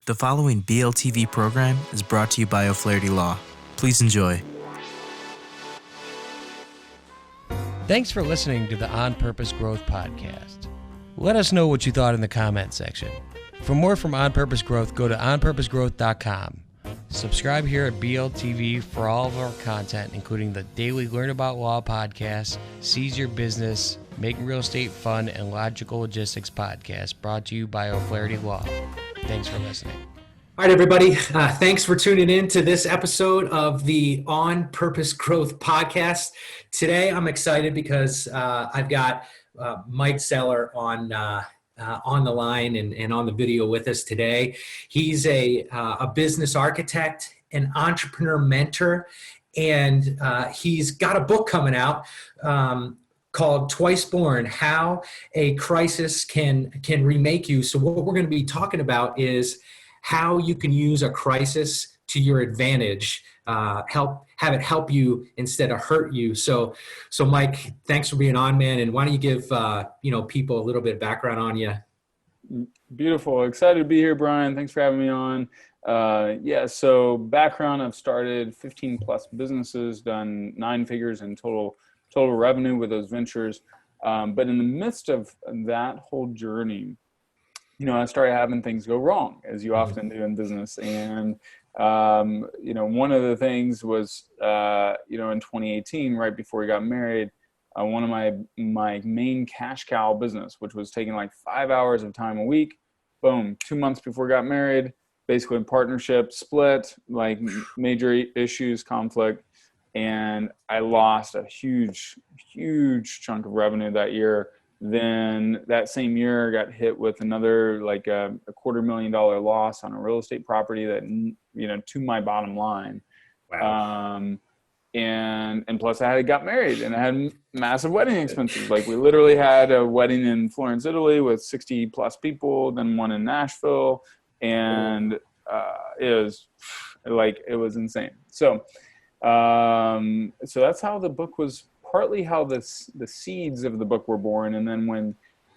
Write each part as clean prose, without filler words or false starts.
The following BLTV program is brought to you by O'Flaherty Law. Please enjoy. Thanks for listening to the On Purpose Growth podcast. Let us know what you thought in the comment section. For more from On Purpose Growth, go to onpurposegrowth.com. Subscribe here at BLTV for all of our content, including the daily Learn About Law podcast, Seize Your Business, Making Real Estate Fun, and Logical Logistics podcast, brought to you by O'Flaherty Law. Thanks for listening. All right, everybody. Thanks for tuning in to this episode of the On Purpose Growth podcast. Today, I'm excited because I've got Mike Zeller on the line and on the video with us today. He's a business architect, an entrepreneur mentor, and he's got a book coming out called Twice Born: How a Crisis Can Remake You. So what we're going to be talking about is how you can use a crisis to your advantage, have it help you instead of hurt you. So Mike, thanks for being on, man. And why don't you give people a little bit of background on you? Beautiful. Excited to be here, Brian. Thanks for having me on. So background, I've started 15 plus businesses, done 9 figures in total revenue with those ventures. But in the midst of that whole journey, I started having things go wrong, as you often do in business. And, one of the things was, in 2018, right before we got married, one of my main cash cow business, which was taking like 5 hours of time a week, boom, 2 months before we got married, basically in partnership, split, like major issues, conflict. And I lost a huge chunk of revenue that year. Then that same year got hit with another like a $250,000 loss on a real estate property that, to my bottom line. Wow. And plus I got married and I had massive wedding expenses. Like we literally had a wedding in Florence, Italy with 60 plus people, then one in Nashville. And it was insane. So that's how the book was, partly how the seeds of the book were born. And then when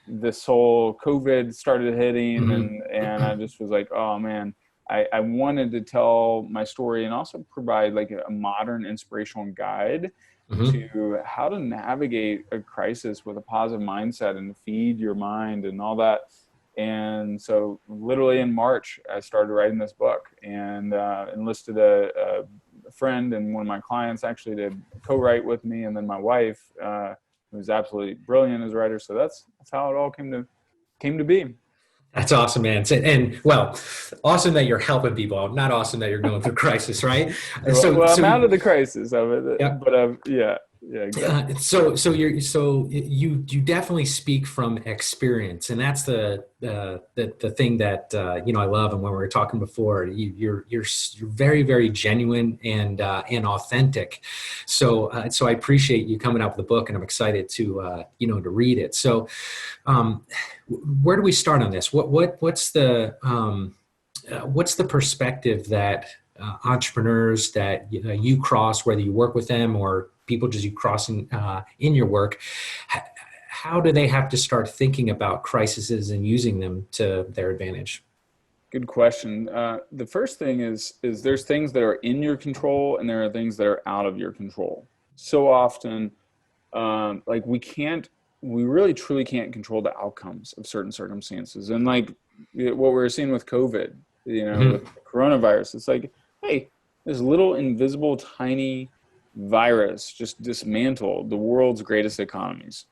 this whole COVID started hitting and I just was like, oh man, I wanted to tell my story and also provide like a modern inspirational guide to how to navigate a crisis with a positive mindset and feed your mind and all that. And so literally in March, I started writing this book and enlisted a friend and one of my clients actually to co-write with me, and then my wife, who's absolutely brilliant as a writer. So that's how it all came to be. That's awesome, man. And awesome that you're helping people. Not awesome that you're going through crisis, right? I'm out of the crisis of it, yeah. But yeah, exactly. So you definitely speak from experience, and that's the thing that I love. And when we were talking before, you're very, very genuine and authentic. So I appreciate you coming out with the book, and I'm excited to read it. So where do we start on this? What's the perspective that entrepreneurs that you cross, whether you work with them or people just you crossing in your work, how do they have to start thinking about crises and using them to their advantage? Good question. The first thing is there's things that are in your control and there are things that are out of your control. So often, we really truly can't control the outcomes of certain circumstances. And like what we're seeing with COVID, with coronavirus, it's like, hey, this little invisible tiny virus just dismantled the world's greatest economies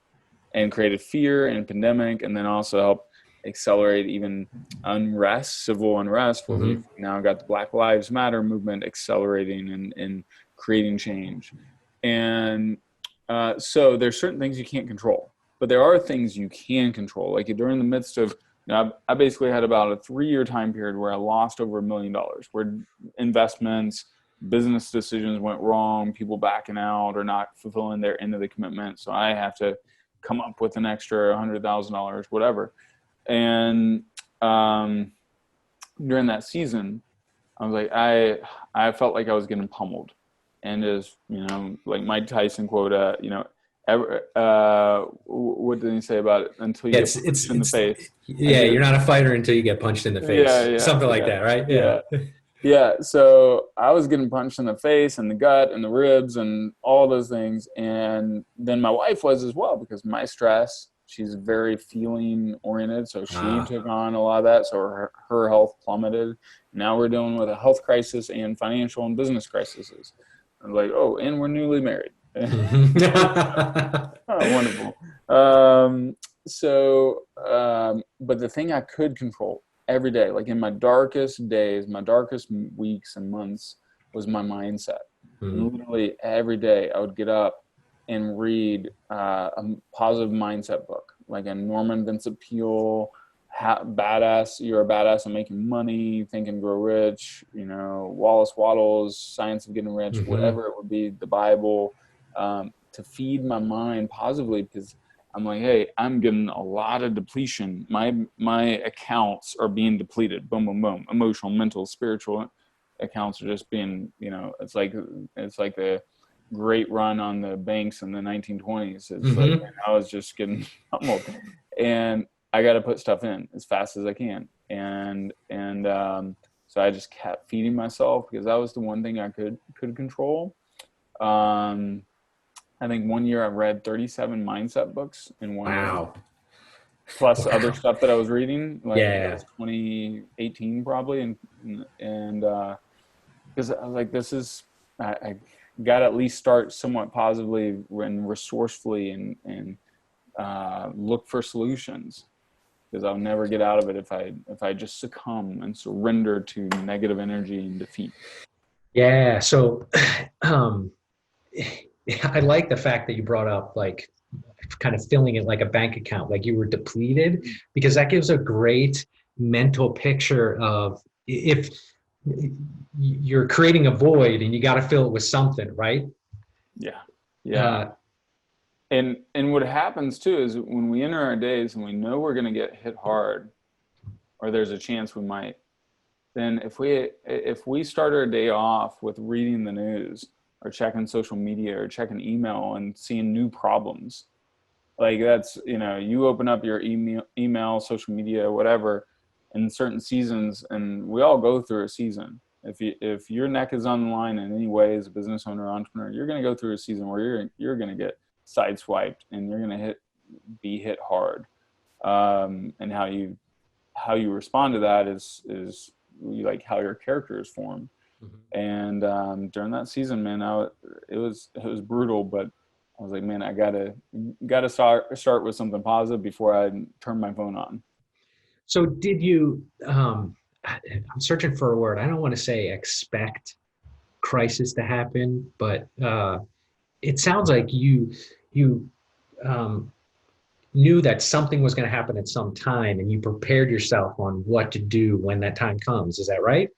and created fear and pandemic, and then also helped accelerate even unrest, civil unrest, where we've now got the Black Lives Matter movement accelerating and creating change. And so there's certain things you can't control, but there are things you can control. Like during the midst of, I basically had about a 3-year time period where I lost over $1 million, where investments, business decisions went wrong, people backing out or not fulfilling their end of the commitment. So I have to come up with an extra $100,000, whatever. And during that season, I was like, I felt like I was getting pummeled. And as, like Mike Tyson quote, What did he say about it? Until you Yeah, get punched in the face. yeah, you're not a fighter until you get punched in the Yeah, face. yeah, Something like yeah, that, right? yeah, Yeah. yeah. So I was getting punched in the face and the gut and the ribs and all those things. And then my wife was as well, because my stress, she's very feeling oriented. So she Ah. took on a lot of that. So her health plummeted. Now we're dealing with a health crisis and financial and business crises. I'm like, oh, and we're newly married. Oh, wonderful. But the thing I could control every day, like in my darkest days, my darkest weeks and months, was my mindset. And literally every day I would get up and read a positive mindset book, like a Norman Vincent Peale, badass, you're a badass at making money, think and grow rich, Wallace Wattles, Science of Getting Rich, whatever it would be, the Bible, to feed my mind positively, because I'm like, hey, I'm getting a lot of depletion. My accounts are being depleted. Boom, boom, boom. Emotional, mental, spiritual accounts are just being, it's like the great run on the banks in the 1920s. It's like I was just getting pummeled, and I got to put stuff in as fast as I can. And so I just kept feeding myself, because that was the one thing I could control. I think one year I read 37 mindset books in one year, Wow. plus other stuff that I was reading. Like that Yeah. was 2018 probably, and because I was like, I got to at least start somewhat positively and resourcefully, and look for solutions, because I'll never get out of it if I just succumb and surrender to negative energy and defeat. Yeah. So, I like the fact that you brought up like kind of filling it like a bank account, like you were depleted, because that gives a great mental picture of if you're creating a void and you got to fill it with something, right? Yeah. Yeah. Uh, And what happens too is when we enter our days and we know we're going to get hit hard, or there's a chance we might, then if we start our day off with reading the news or checking social media or checking email and seeing new problems, like that's, you open up your email, social media, whatever, in certain seasons, and we all go through a season. If your neck is on the line in any way as a business owner or entrepreneur, you're going to go through a season where you're going to get sideswiped, and you're going to be hit hard. And how you respond to that is like how your character is formed. And during that season, man, it was brutal, but I was like, man, I gotta start with something positive before I turn my phone on. so did you, I'm searching for a word. I don't want to say expect crisis to happen, but it sounds like you um, knew that something was going to happen at some time, and you prepared yourself on what to do when that time comes. Is that right?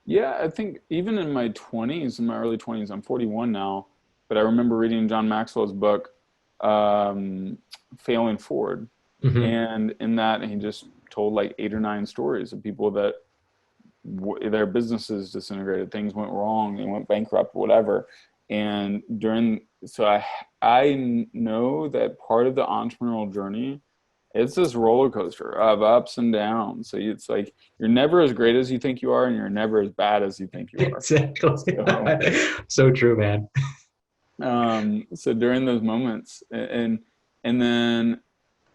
Yeah, I think even in my 20s, in my early 20s, I'm 41 now, but I remember reading John Maxwell's book, Failing Forward. Mm-hmm. And in that, he just told like 8 or 9 stories of people that their businesses disintegrated, things went wrong, they went bankrupt, whatever. And I know that part of the entrepreneurial journey, it's this roller coaster of ups and downs. So it's like you're never as great as you think you are, and you're never as bad as you think you are. Exactly. So, So true, man. so during those moments, and then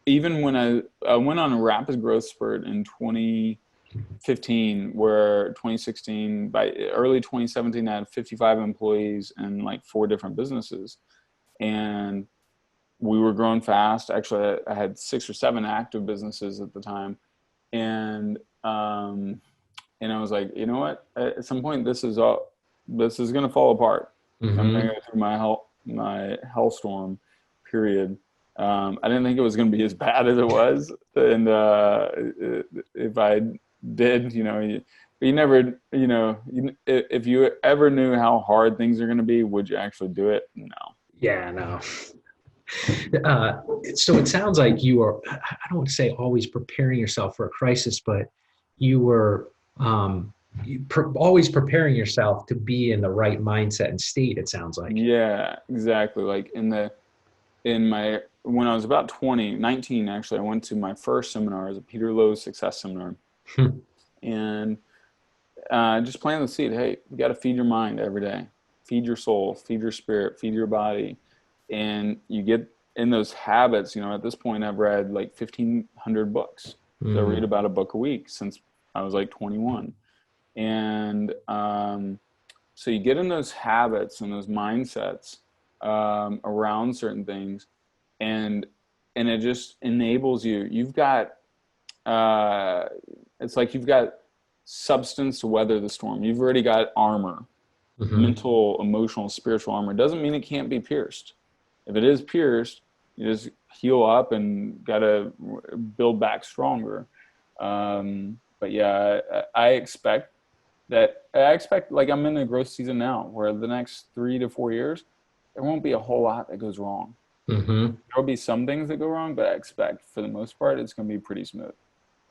even when I went on a rapid growth spurt in 2015, where 2016, by early 2017, I had 55 employees and like 4 different businesses, and we were growing fast. Actually, I had 6 or 7 active businesses at the time, and I was like, you know what? At some point, this is going to fall apart. I'm going to Mm-hmm. go through my hellstorm period. I didn't think it was going to be as bad as it was, and if I did, you never, if you ever knew how hard things are going to be, would you actually do it? No. Yeah, no. So it sounds like you are, I don't want to say always preparing yourself for a crisis, but you were always preparing yourself to be in the right mindset and state, it sounds like. Yeah, exactly. Like when I was about 19 actually, I went to my first seminar. It was a Peter Lowe's success seminar. And just planted the seed. Hey, you got to feed your mind every day, feed your soul, feed your spirit, feed your body. And you get in those habits. At this point I've read like 1,500 books. So I read about a book a week since I was like 21. And so you get in those habits and those mindsets around certain things, and it just enables you. You've got it's like you've got substance to weather the storm. You've already got armor, mental, emotional, spiritual armor. It doesn't mean it can't be pierced. If it is pierced, you just heal up and got to build back stronger. But yeah, I expect like I'm in a growth season now where the next 3 to 4 years, there won't be a whole lot that goes wrong. There'll be some things that go wrong, but I expect for the most part, it's going to be pretty smooth.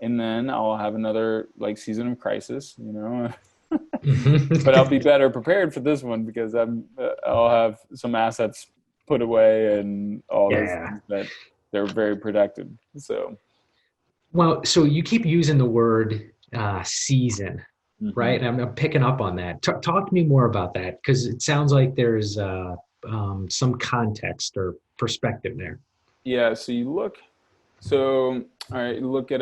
And then I'll have another like season of crisis, but I'll be better prepared for this one because I'll have some assets put away and all those things that they're very protected. So, well, so you keep using the word season, right? And I'm picking up on that. Talk to me more about that, because it sounds like there's some context or perspective there. Yeah. So all right, you look at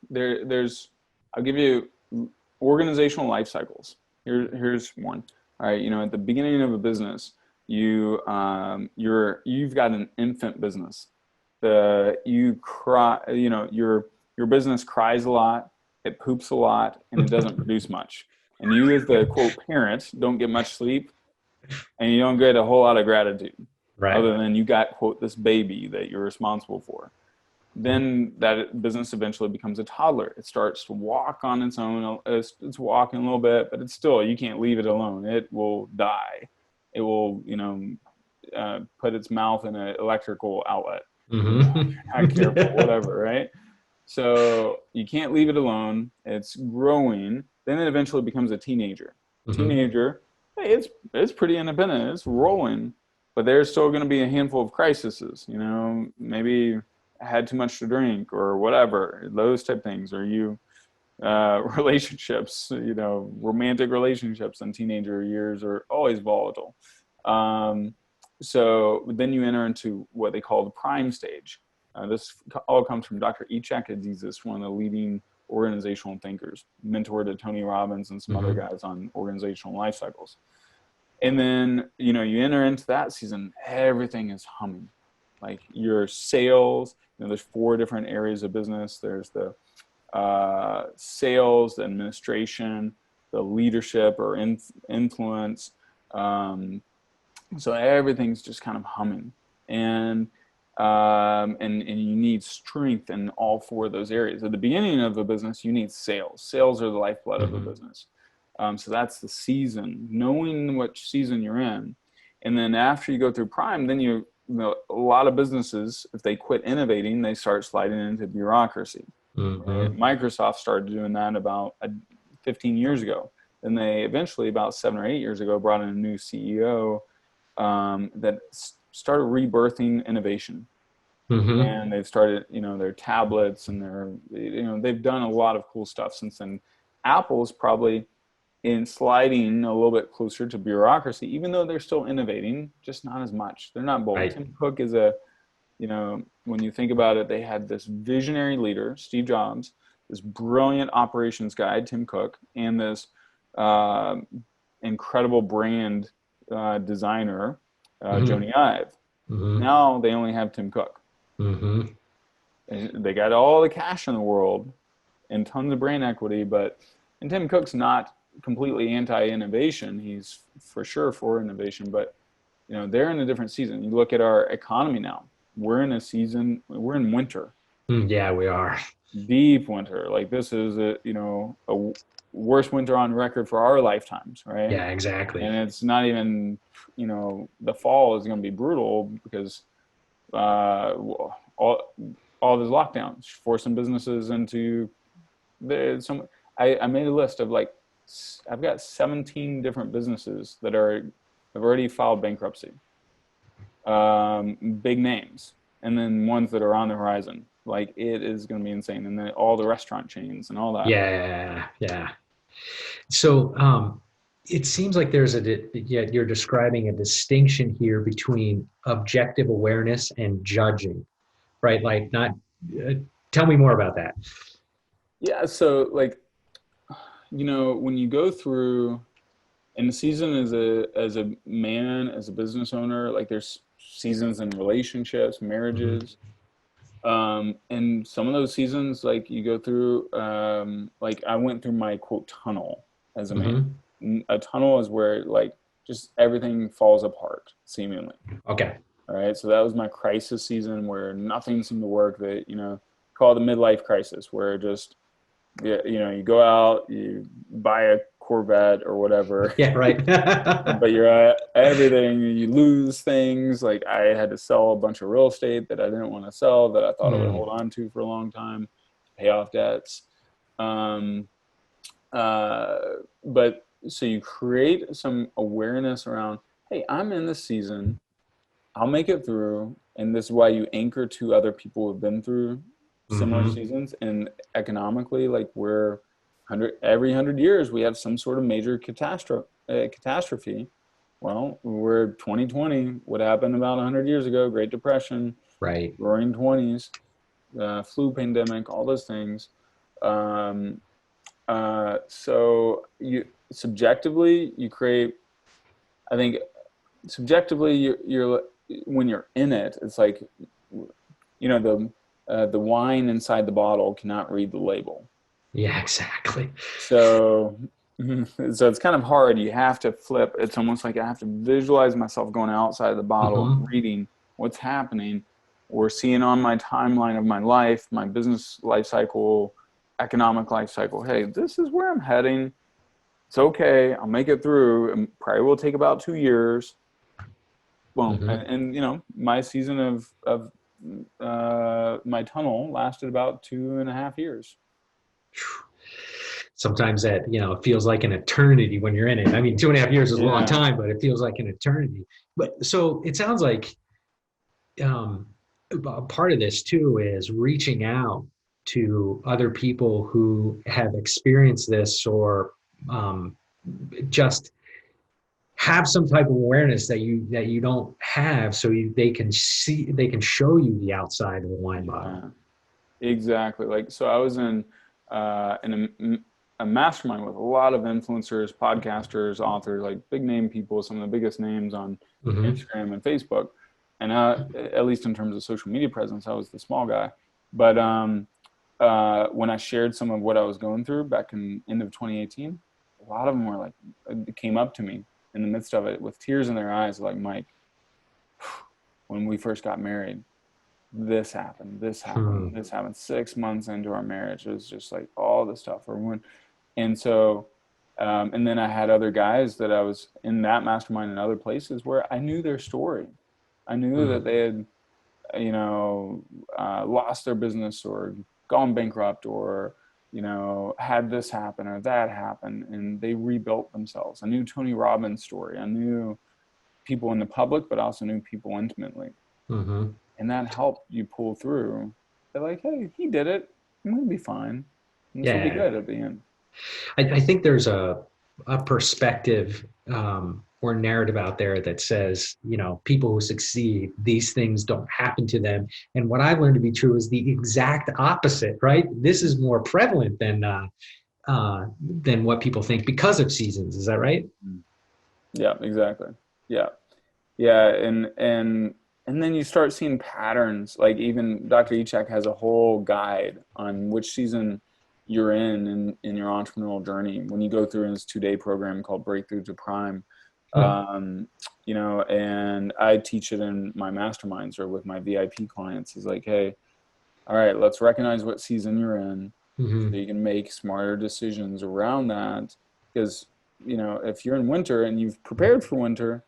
there's I'll give you organizational life cycles. Here's one. All right, at the beginning of a business, you've got an infant business. Your business cries a lot, it poops a lot, and it doesn't produce much. And you, as the quote parent, don't get much sleep, and you don't get a whole lot of gratitude, other than you got quote this baby that you're responsible for. Then that business eventually becomes a toddler. It starts to walk on its own. It's walking a little bit, but it's still, you can't leave it alone. It will die. It will, put its mouth in an electrical outlet. Not careful, whatever, right? So you can't leave it alone. It's growing. Then it eventually becomes a teenager. Teenager, hey, it's pretty independent. It's rolling, but there's still going to be a handful of crises. Maybe had too much to drink or whatever, those type things, or relationships, romantic relationships in teenager years are always volatile. So then you enter into what they call the prime stage. This all comes from Dr. Echak, one of the leading organizational thinkers, mentor to Tony Robbins and some other guys on organizational life cycles. And then, you enter into that season, everything is humming. Like your sales, there's 4 different areas of business. There's the sales, the administration, the leadership or influence. So everything's just kind of humming, and you need strength in all 4 of those areas. At the beginning of a business, you need sales. Sales are the lifeblood of a business. So that's the season, knowing which season you're in. And then after you go through prime, then a lot of businesses, if they quit innovating, they start sliding into bureaucracy. Right? Microsoft started doing that about 15 years ago. Then they eventually, about 7 or 8 years ago, brought in a new CEO that started rebirthing innovation. And they've started, their tablets and they've done a lot of cool stuff since then. Apple's probably in sliding a little bit closer to bureaucracy, even though they're still innovating, just not as much. They're not bold. Right. Tim Cook is when you think about it, they had this visionary leader, Steve Jobs, this brilliant operations guy, Tim Cook, and this incredible brand designer, Joni Ive. Now they only have Tim Cook. They got all the cash in the world and tons of brand equity, and Tim Cook's not completely anti-innovation. He's for sure for innovation, but they're in a different season. You look at our economy now. We're in winter. Yeah, we are. Deep winter. Like this is a worst winter on record for our lifetimes, right? Yeah, exactly. And it's not even, the fall is going to be brutal because all these lockdowns forcing businesses into I made a list of I've got 17 different businesses that have already filed bankruptcy. big names, and then ones that are on the horizon. Like, it is going to be insane. And then all the restaurant chains and all that. Yeah. So it seems like you're describing a distinction here between objective awareness and judging, right? Like not, tell me more about that. Yeah. So like, when you go through in the season as a man, as a business owner, like there's seasons in relationships, Mm-hmm. marriages. And some of those seasons, like you go through, like I went through my quote tunnel as a man. Mm-hmm. A tunnel is where like just everything falls apart seemingly. Okay. All right. So that was my crisis season where nothing seemed to work. That, call it the midlife crisis, where just, you go out, you buy a Corvette or whatever, Yeah, right. but you're at everything, you lose things. Like I had to sell a bunch of real estate that I didn't want to sell, that I thought I would hold on to for a long time, to pay off debts. Um, but so you create some awareness around, hey, I'm in this season, I'll make it through. And this is why you anchor to other people who've been through similar Mm-hmm. seasons. And economically, like every 100 years, we have some sort of major catastrophe. Well, we're 2020. What happened about 100 years ago? Great Depression, Right. Roaring '20s, flu pandemic, all those things. Um, so you subjectively you create. I think subjectively you're when you're in it, it's like, the wine inside the bottle cannot read the label. Yeah, exactly. So so it's kind of hard. You have to flip. It's almost like I have to visualize myself going outside of the bottle Mm-hmm. and reading what's happening, or seeing on my timeline of my life, my business life cycle, economic life cycle. Hey, this is where I'm heading. It's okay. I'll make it through. It probably will take about 2 years. Boom. Mm-hmm. And my season of my tunnel lasted about 2.5 years. Sometimes that, it feels like an eternity when you're in it. I mean, 2.5 years is a long Yeah. time, but it feels like an eternity. But so it sounds like a part of this too is reaching out to other people who have experienced this, or um, just have some type of awareness that you don't have, so they can show you the outside of the wine bottle. Exactly. Like, so I was in a mastermind with a lot of influencers, podcasters, authors, like big name people, some of the biggest names on Mm-hmm. Instagram and Facebook. And at least in terms of social media presence, I was the small guy. But when I shared some of what I was going through back in end of 2018, a lot of them were like, came up to me in the midst of it with tears in their eyes, like, Mike, when we first got married, this happened, this happened, this happened. 6 months into our marriage, it was just like all this stuff. And so, and then I had other guys that I was in that mastermind in other places where I knew their story. I knew that they had, lost their business or gone bankrupt, or, had this happen or that happen, and they rebuilt themselves. I knew Tony Robbins' story. I knew people in the public, but also knew people intimately. Mm-hmm. And that helped you pull through. They're like, hey, he did it. I'm going to be fine. And this will be Yeah. good at the end. I think there's a perspective, or narrative out there that says, people who succeed, these things don't happen to them. And what I've learned to be true is the exact opposite, right? This is more prevalent than what people think because of seasons. Is that right? Yeah, exactly. Yeah. Yeah. And then you start seeing patterns. Like even Dr. Ichak has a whole guide on which season you're in your entrepreneurial journey when you go through his 2-day program called Breakthrough to Prime. And I teach it in my masterminds or with my VIP clients. He's like, hey, all right, let's recognize what season you're in, Mm-hmm. so you can make smarter decisions around that. Because, if you're in winter and you've prepared for winter,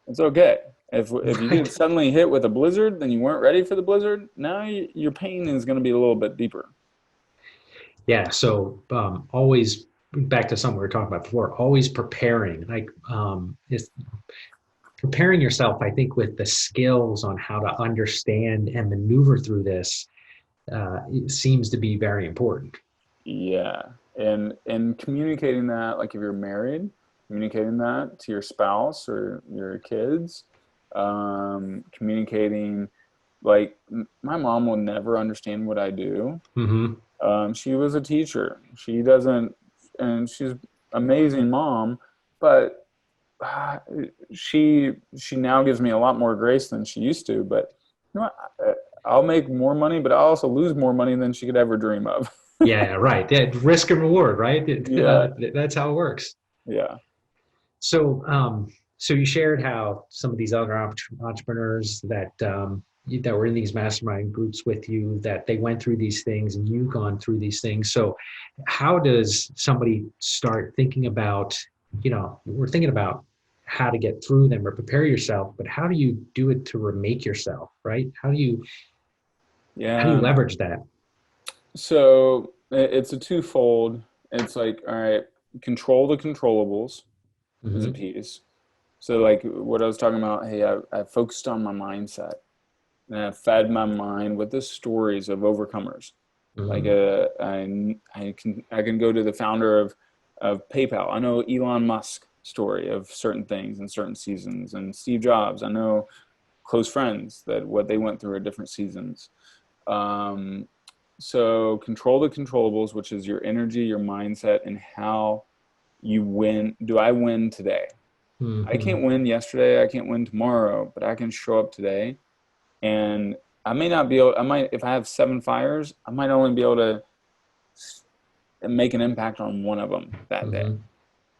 it's okay. If you get suddenly hit with a blizzard, then you weren't ready for the blizzard, now your pain is going to be a little bit deeper. Yeah. So always back to something we were talking about before, always preparing. Like preparing yourself, I think, with the skills on how to understand and maneuver through this it seems to be very important. Yeah. And communicating that, like if you're married, communicating that to your spouse or your kids, communicating, like my mom will never understand what I do. Mm-hmm. She was a teacher. She doesn't, and she's amazing mom, but uh, she now gives me a lot more grace than she used to. But you know what? I'll make more money, but I'll also lose more money than she could ever dream of. Yeah, right. Yeah, risk and reward, right? Yeah, That's how it works. yeah, So, so you shared how some of these other entrepreneurs that that were in these mastermind groups with you, that they went through these things, and you've gone through these things. So, how does somebody start thinking about, we're thinking about how to get through them or prepare yourself, but how do you do it to remake yourself, right? How do you yeah. leverage that? So it's a twofold. It's like, all right, control the controllables is a Mm-hmm. piece. So like what I was talking about, hey, I focused on my mindset and I fed my mind with the stories of overcomers. Like Mm-hmm. I can go to the founder of PayPal. I know Elon Musk story of certain things in certain seasons, and Steve Jobs. I know close friends that what they went through at different seasons. Um, so control the controllables, which is your energy, your mindset, and how you win. Do I win today? I Mm-hmm. can't win yesterday. I can't win tomorrow, but I can show up today. And I may not be able, I might, if I have 7 fires, I might only be able to make an impact on one of them that day. Mm-hmm.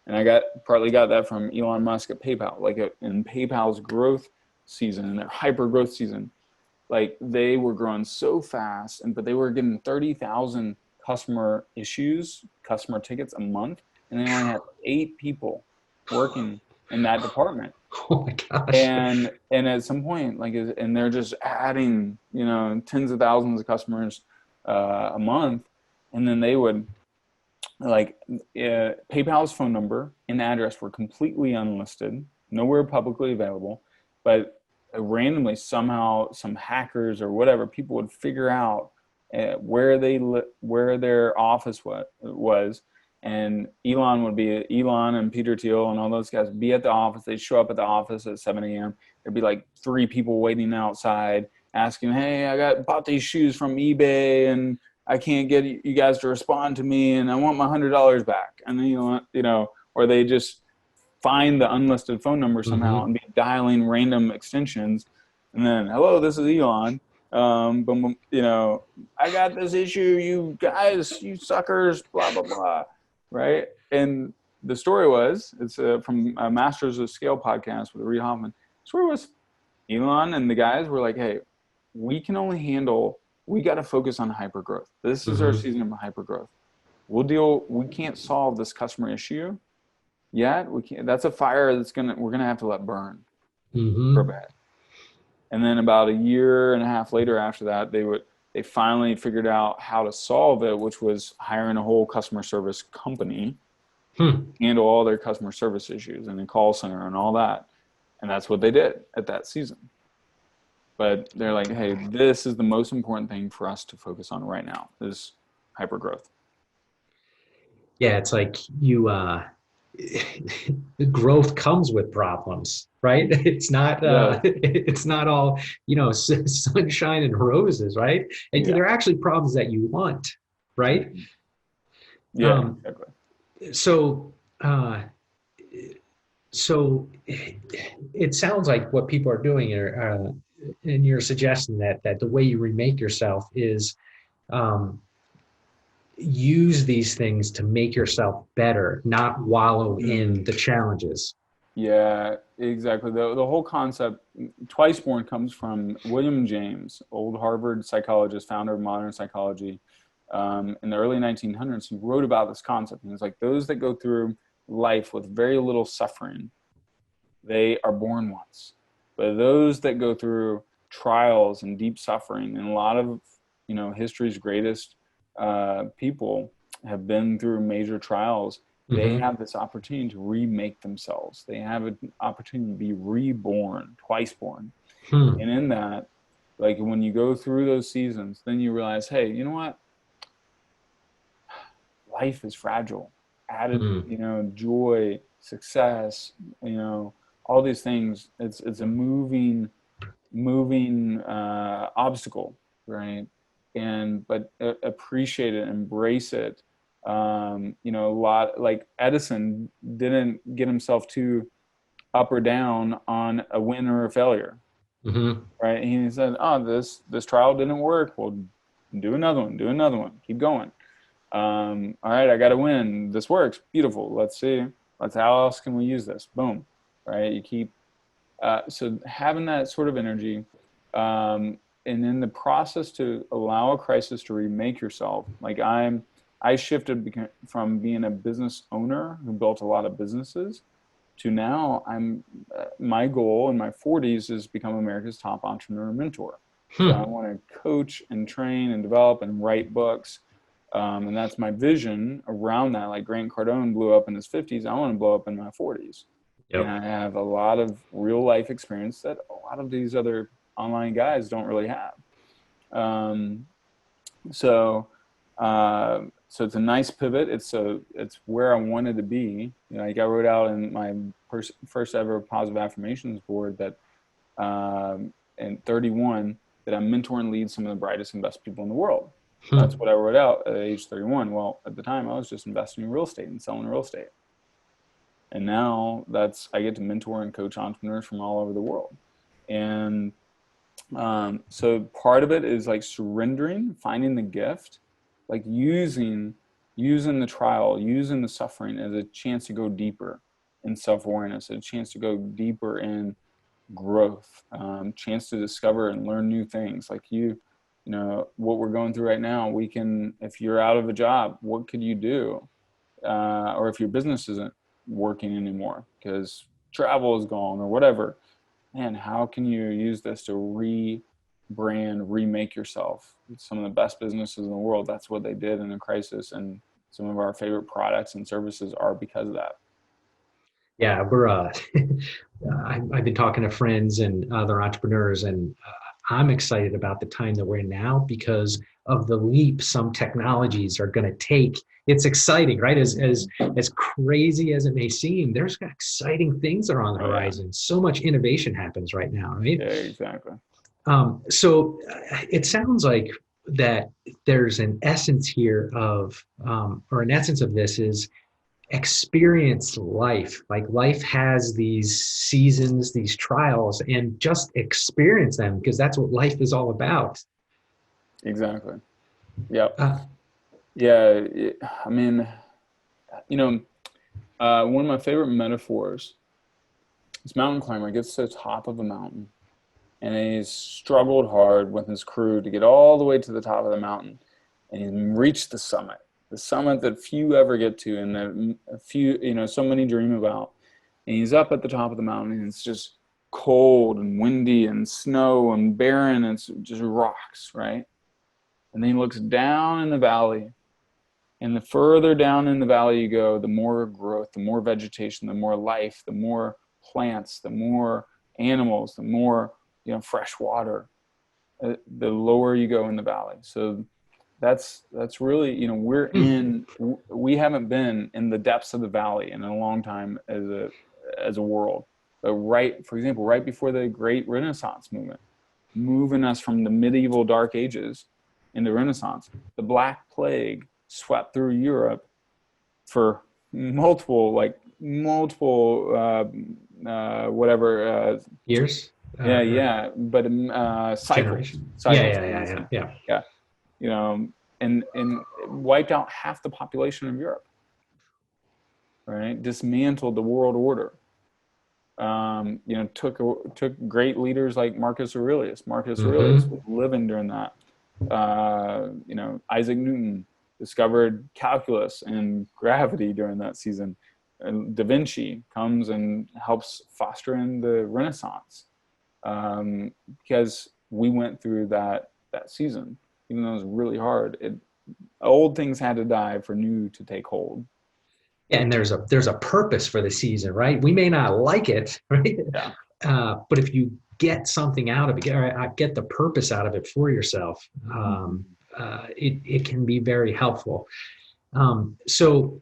And I partly got that from Elon Musk at PayPal. Like in PayPal's growth season, in their hyper growth season, like they were growing so fast, but they were getting 30,000 customer tickets a month, and they only had 8 people working in that department. Oh my gosh. And at some point, and they're just adding, tens of thousands of customers a month, and then they would PayPal's phone number and address were completely unlisted, nowhere publicly available, but randomly somehow some hackers or whatever people would figure out where their office was, and Elon and Peter Thiel and all those guys would be at the office. They'd show up at the office at 7 a.m. There'd be like 3 people waiting outside asking, "Hey, I bought these shoes from eBay and I can't get you guys to respond to me, and I want my $100 back." And then or they just find the unlisted phone number somehow Mm-hmm. and be dialing random extensions, and then, "Hello, this is Elon. But I got this issue. You guys, you suckers, blah blah blah," right? And the story it's from a Masters of Scale podcast with Reid Hoffman. The story was Elon and the guys were like, "Hey, we can only handle. We got to focus on hypergrowth. This is our Mm-hmm. season of hypergrowth. We can't solve this customer issue yet. We can't. That's a fire we're gonna have to let burn for a Mm-hmm. bit." And then about a year and a half later, after that, they finally figured out how to solve it, which was hiring a whole customer service company Hmm. handle all their customer service issues and the call center and all that. And that's what they did at that season. But they're like, "Hey, this is the most important thing for us to focus on right now is hyper growth." Yeah, it's like the growth comes with problems, right? It's not Yeah, it's not all, sunshine and roses, right? And yeah, they're actually problems that you want, right? yeah, Um, exactly. so uh, so it sounds like what people are doing are, and you're suggesting that the way you remake yourself is um, use these things to make yourself better, not wallow in Mm. the challenges. Yeah, exactly. The whole concept, Twiceborn, comes from William James, old Harvard psychologist, founder of modern psychology. In the early 1900s, he wrote about this concept. And it's like those that go through life with very little suffering, they are born once. But those that go through trials and deep suffering, and a lot of history's greatest people have been through major trials, they Mm-hmm. have this opportunity to remake themselves. They have an opportunity to be reborn, twice born. Hmm. And in that, like when you go through those seasons, then you realize, hey, you know what? Life is fragile. Added, Hmm. joy, success, all these things. It's a moving obstacle, right? But appreciate it, embrace it. A lot like Edison didn't get himself too up or down on a win or a failure, Mm-hmm. right? He said, "Oh, this trial didn't work. Well, do another one. Do another one. Keep going. All right, I got to win. This works. Beautiful. Let's see. How else can we use this? Boom, right? You keep so having that sort of energy, and in the process to allow a crisis to remake yourself. Like I shifted from being a business owner who built a lot of businesses to now my goal in my 40s is become America's top entrepreneur mentor. So I Hmm. want to coach and train and develop and write books. And that's my vision around that. Like Grant Cardone blew up in his 50s. I want to blow up in my 40s. And Yep. I have a lot of real life experience that a lot of these other online guys don't really have. Um, so, so it's a nice pivot. It's where I wanted to be. Like I wrote out in my first ever positive affirmations board that, in 31, that I mentor and lead some of the brightest and best people in the world. That's Hmm. what I wrote out at age 31. Well, at the time I was just investing in real estate and selling real estate. And now I get to mentor and coach entrepreneurs from all over the world. And so part of it is like surrendering, finding the gift, like using the trial, using the suffering as a chance to go deeper in self-awareness, a chance to go deeper in growth, chance to discover and learn new things. Like what we're going through right now, if you're out of a job, what could you do? Or if your business isn't working anymore because travel is gone or whatever, man, how can you use this to rebrand, remake yourself? Some of the best businesses in the world, that's what they did in a crisis. And some of our favorite products and services are because of that. Yeah, we're. I've been talking to friends and other entrepreneurs, and I'm excited about the time that we're in now because of the leap some technologies are going to take. It's exciting, right? As crazy as it may seem, there's exciting things that are on the Oh, yeah. horizon. So much innovation happens right now, right? Yeah, exactly. So it sounds like that there's an essence here of, or an essence of this is experience life. Like life has these seasons, these trials, and just experience them because that's what life is all about. Exactly. Yep. Uh, Yeah. I mean, one of my favorite metaphors is mountain climber gets to the top of a mountain and he's struggled hard with his crew to get all the way to the top of the mountain, and he's reached the summit that few ever get to, and that a few, so many dream about. And he's up at the top of the mountain, and it's just cold and windy and snow and barren, and it's just rocks, right? And then he looks down in the valley, and the further down in the valley you go, the more growth, the more vegetation, the more life, the more plants, the more animals, the more fresh water. The lower you go in the valley. So that's really hmm, we haven't been in the depths of the valley in a long time as a world. But for example, right before the Great Renaissance movement, moving us from the medieval Dark Ages into Renaissance, the Black Plague swept through Europe for multiple whatever years, or yeah, but cycles, generation. Yeah, cycles, yeah, yeah, yeah, yeah. yeah, and it wiped out half the population of Europe, right? Dismantled the world order. Took great leaders like Marcus Aurelius. Marcus Aurelius Mm-hmm. was living during that. Isaac Newton discovered calculus and gravity during that season. And Da Vinci comes and helps foster in the Renaissance, because we went through that season, even though it was really hard. Old things had to die for new to take hold. Yeah, and there's a purpose for the season, right? We may not like it, right? Yeah. But if you get something out of it, get the purpose out of it for yourself, it can be very helpful. So,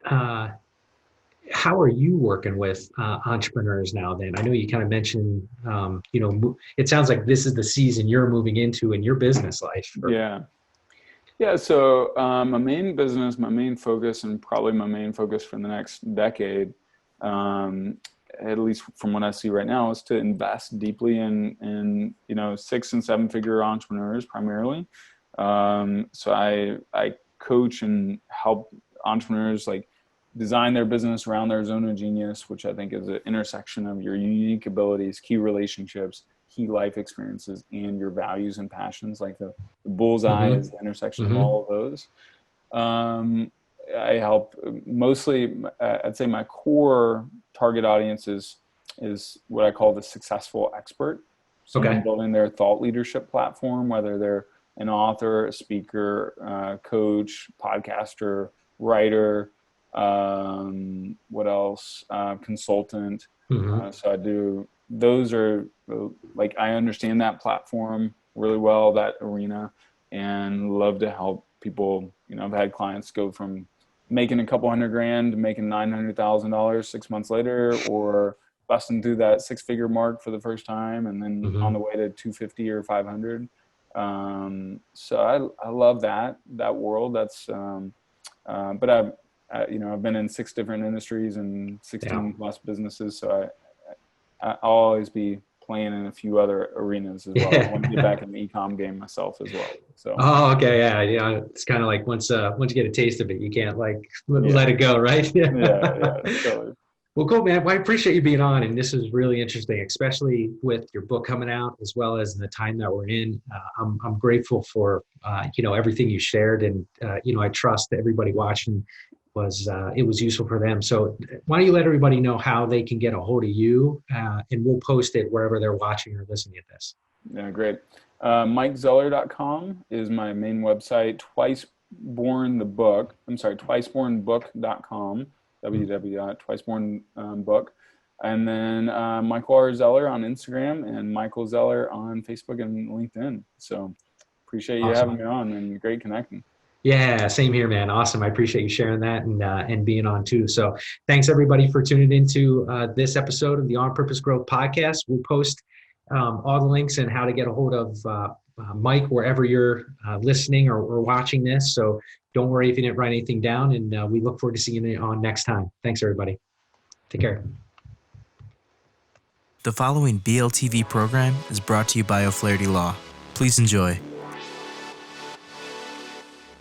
how are you working with entrepreneurs now? Then I know you kind of mentioned, it sounds like this is the season you're moving into in your business life. Yeah. Yeah, so my main business, my main focus, and probably my main focus for the next decade, at least from what I see right now, is to invest deeply in 6 and 7 figure entrepreneurs primarily. So I coach and help entrepreneurs like design their business around their zone of genius, which I think is an intersection of your unique abilities, key relationships, key life experiences, and your values and passions. Like the bullseye is the intersection of all of those. I help mostly, I'd say my core target audience is what I call the successful expert. Someone building their thought leadership platform, whether they're an author, a speaker, coach, podcaster, writer, what else? Consultant. So I do, those are like, I understand that platform really well, that arena, and love to help people. I've had clients go from making a couple $100,000 to making $900,000 6 months later, or busting through that 6-figure mark for the first time, and then on the way to 250 or 500. So I love that world. That's, but I've been in 6 different industries and 16 plus businesses. So I'll always be playing in a few other arenas as well. I want to get back in the e-com game myself as well. So. Oh, okay. Yeah. It's kind of like once you get a taste of it, you can't let it go. Right. Yeah. Totally. Well, cool, man. Well, I appreciate you being on, and this is really interesting, especially with your book coming out, as well as the time that we're in. I'm grateful for everything you shared, and I trust everybody watching it was useful for them. So why don't you let everybody know how they can get a hold of you, and we'll post it wherever they're watching or listening to this. Yeah, great. MikeZeller.com is my main website. twicebornbook.com. www.twicebornbook. And then Michael R. Zeller on Instagram, and Michael Zeller on Facebook and LinkedIn. So appreciate you having me on, and great connecting. Yeah, same here, man. Awesome. I appreciate you sharing that and being on too. So thanks everybody for tuning into this episode of the On Purpose Growth podcast. We'll post all the links and how to get a hold of Mike wherever you're listening or watching this. So don't worry if you didn't write anything down, and we look forward to seeing you on next time. Thanks, everybody. Take care. The following BLTV program is brought to you by O'Flaherty Law. Please enjoy.